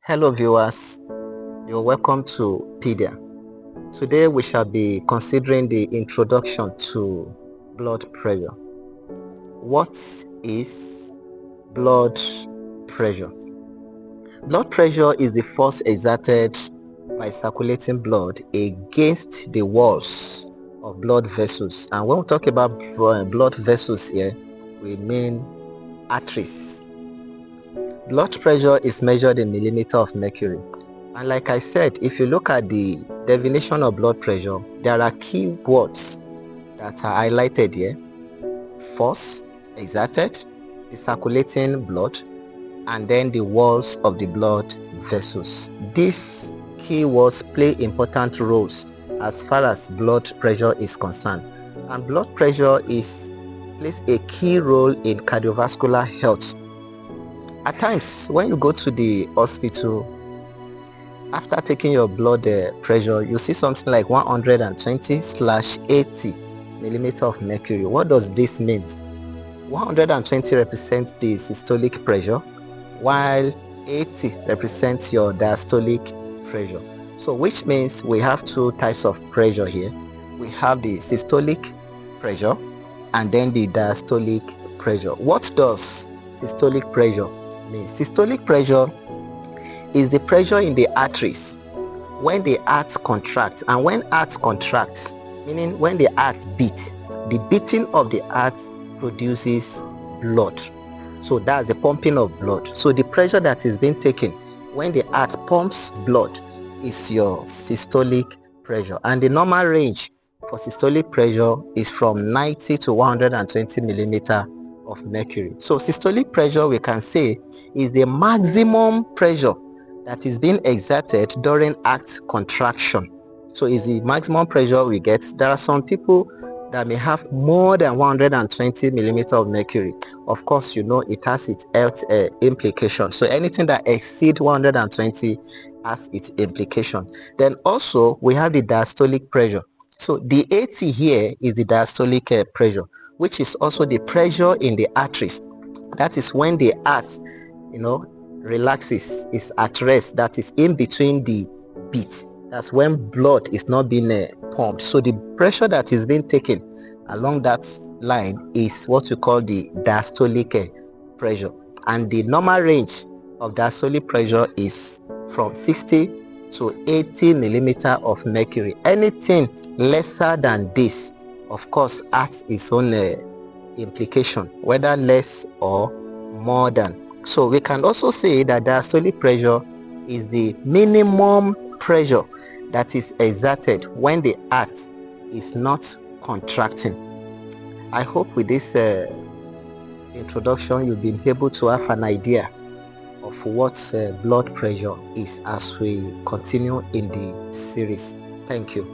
Hello viewers, you're welcome to Pedia. Today we shall be considering the introduction to blood pressure. What is blood pressure? Blood pressure is the force exerted by circulating blood against the walls of blood vessels. And when we talk about blood vessels here, we mean arteries. Blood pressure is measured in millimeters of mercury. And like I said, if you look at the definition of blood pressure, there are key words that are highlighted here. Force exerted, the circulating blood, and then the walls of the blood vessels. These key words play important roles as far as blood pressure is concerned. And blood pressure plays a key role in cardiovascular health. At times, when you go to the hospital, after taking your blood pressure, you see something like 120/80 millimeters of mercury. What does this mean? 120 represents the systolic pressure, while 80 represents your diastolic pressure. So which means we have two types of pressure here. We have the systolic pressure and then the diastolic pressure. What does systolic pressure mean? Systolic pressure is the pressure in the arteries when the heart contracts. And when heart contracts, meaning when the heart beats, the beating of the heart produces blood. So that's the pumping of blood. So the pressure that is being taken when the heart pumps blood is your systolic pressure. And the normal range for systolic pressure is from 90 to 120 millimeters of mercury. So systolic pressure, we can say, is the maximum pressure that is being exerted during heart contraction. So is the maximum pressure we get. There are some people that may have more than 120 millimeters of mercury. Of course, you know it has its health implication. So anything that exceeds 120 has its implication. Then also we have the diastolic pressure. So the 80 here is the diastolic pressure, which is also the pressure in the arteries. That is when the heart, relaxes, is at rest, that is in between the beats. That's when blood is not being pumped. So the pressure that is being taken along that line is what we call the diastolic pressure. And the normal range of diastolic pressure is from 60 to 80 millimeters of mercury. Anything lesser than this, of course, has its own implication, whether less or more than. So we can also say that diastolic pressure is the minimum pressure that is exerted when the heart is not contracting. I hope with this introduction you've been able to have an idea of what blood pressure is as we continue in the series. Thank you.